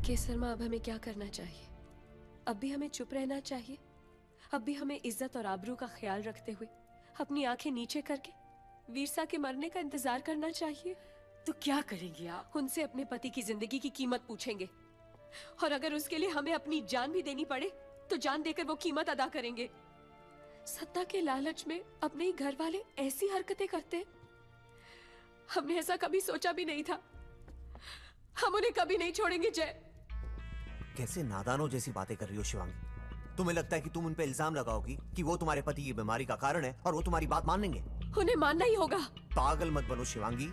केसर माँ, अब हमें क्या करना चाहिए? अब भी हमें चुप रहना चाहिए? अब भी हमें इज्जत और आबरू का ख्याल रखते हुए अपनी आंखें नीचे करके वीरसा के मरने का इंतजार करना चाहिए? तो क्या करेंगी आप? उनसे अपने पति की जिंदगी की कीमत पूछेंगे, और अगर उसके लिए हमें अपनी जान भी देनी पड़े तो जान देकर वो कीमत अदा करेंगे। सत्ता के लालच में अपने ही घर वाले ऐसी हरकतें करते, हमने ऐसा कभी सोचा भी नहीं था। हम उन्हें कभी नहीं छोड़ेंगे। जय, कैसे नादानों जैसी बातें कर रही हो शिवांगी? तुम्हें लगता है कि तुम उन पे इल्जाम लगाओगी कि वो तुम्हारे पति की बीमारी का कारण है और वो तुम्हारी बात मान लेंगे? उन्हें मानना ही होगा। पागल मत बनो शिवांगी।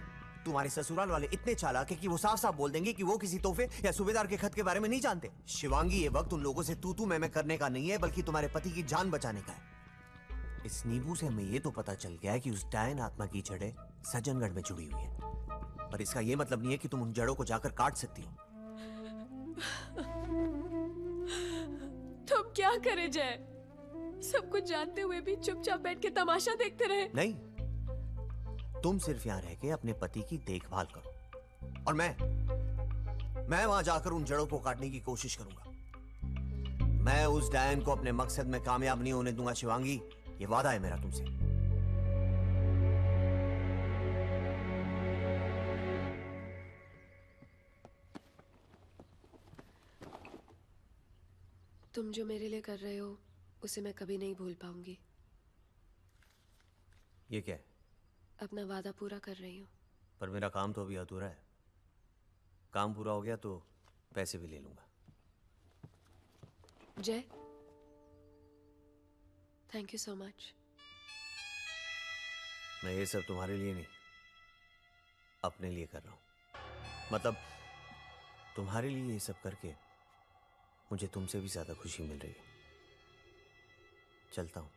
तुम्हारे ससुराल वाले इतने चालाक है कि वो साफ साफ बोल देंगे कि वो किसी तोहफे या सूबेदार के खत के बारे में नहीं जानते। शिवांगी, ये वक्त उन लोगों से तू मैं करने का नहीं है, बल्कि तुम्हारे पति की जान बचाने का है। इस नींबू से हमें ये तो पता चल गया है कि उस डायन आत्मा की जड़ें सज्जनगढ़ में जुड़ी हुई है, पर इसका ये मतलब नहीं है कि तुम उन जड़ों को जाकर काट सकती हो। तुम क्या करें जय? सब कुछ जानते हुए भी चुपचाप बैठ के तमाशा देखते रहे? नहीं, तुम सिर्फ यहां रह के अपने पति की देखभाल करो, और मैं वहां जाकर उन जड़ों को काटने की कोशिश करूंगा। मैं उस डायन को अपने मकसद में कामयाब नहीं होने दूंगा शिवांगी, ये वादा है मेरा तुमसे। तुम जो मेरे लिए कर रहे हो उसे मैं कभी नहीं भूल पाऊंगी। ये क्या है? अपना वादा पूरा कर रही हूँ। पर मेरा काम तो अभी अधूरा है। काम पूरा हो गया तो पैसे भी ले लूंगा। जय, थैंक यू सो मच। मैं ये सब तुम्हारे लिए नहीं, अपने लिए कर रहा हूं। मतलब तुम्हारे लिए ये सब करके मुझे तुमसे भी ज्यादा खुशी मिल रही है। चलता हूं।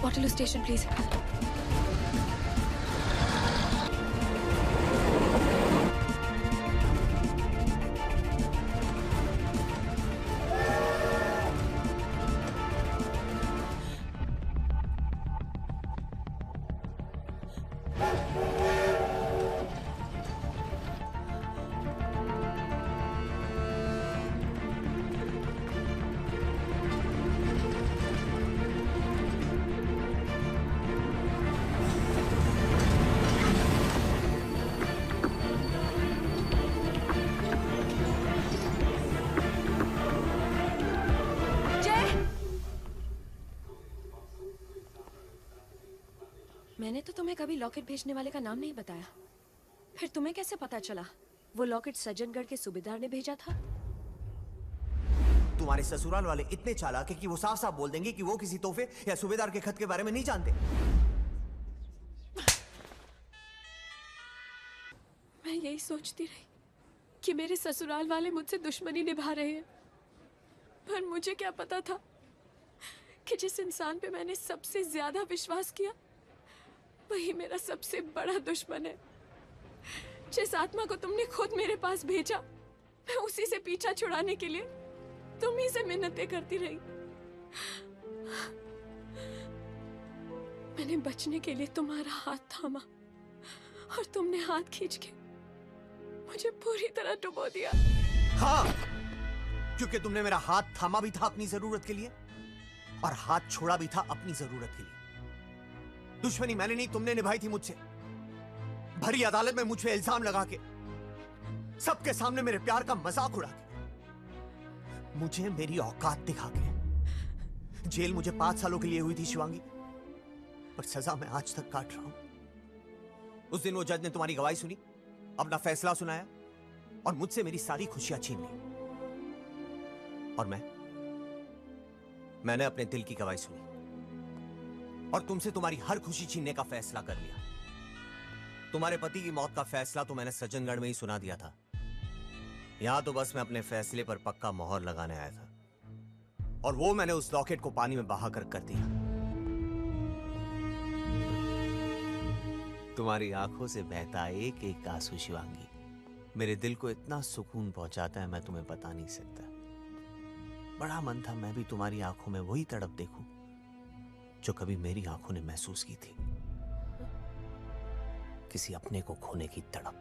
Waterloo Station, please. मैंने तो तुम्हें कभी लॉकेट भेजने वाले का नाम नहीं बताया, फिर तुम्हें कैसे पता चला वो लॉकेट सज्जनगढ़ के सूबेदार ने भेजा था? तुम्हारे ससुराल वाले इतने चालाक है कि वो साफ साफ बोल देंगे कि वो किसी तोहफे या सूबेदार के खत के बारे में नहीं जानते। मैं यही सोचती रही कि मेरे ससुराल वाले मुझसे दुश्मनी निभा रहे हैं, पर मुझे क्या पता था कि जिस इंसान पे मैंने सबसे ज्यादा विश्वास किया वही मेरा सबसे बड़ा दुश्मन है। जिस आत्मा को तुमने खुद मेरे पास भेजा, मैं उसी से पीछा छुड़ाने के लिए तुम ही से मिन्नतें करती रही। मैंने बचने के लिए तुम्हारा हाथ थामा और तुमने हाथ खींच के मुझे पूरी तरह डुबो दिया। हाँ, क्योंकि तुमने मेरा हाथ थामा भी था अपनी जरूरत के लिए और हाथ छोड़ा भी था अपनी जरूरत के लिए। दुश्मनी मैंने नहीं, तुमने निभाई थी मुझसे। भरी अदालत में मुझ पे इल्जाम लगा के, सबके सामने मेरे प्यार का मजाक उड़ा के, मुझे मेरी औकात दिखा के। जेल मुझे 5 सालों के लिए हुई थी शिवांगी, पर सजा मैं आज तक काट रहा हूं। उस दिन वो जज ने तुम्हारी गवाही सुनी, अपना फैसला सुनाया और मुझसे मेरी सारी खुशियां छीन ली। और मैंने अपने दिल की गवाही सुनी और तुमसे तुम्हारी हर खुशी छीनने का फैसला कर लिया। तुम्हारे पति की मौत का फैसला तो मैंने सज्जनगढ़ में ही सुना दिया था। यहां तो बस मैं अपने फैसले पर पक्का मोहर लगाने आया था, और वो मैंने उस लॉकेट को पानी में बहाकर कर दिया। तुम्हारी आंखों से बहता एक एक आंसू शिवांगी मेरे दिल को इतना सुकून पहुंचाता है, मैं तुम्हें बता नहीं सकता। बड़ा मन था मैं भी तुम्हारी आंखों में वही तड़प देखूं जो कभी मेरी आंखों ने महसूस की थी, किसी अपने को खोने की तड़प।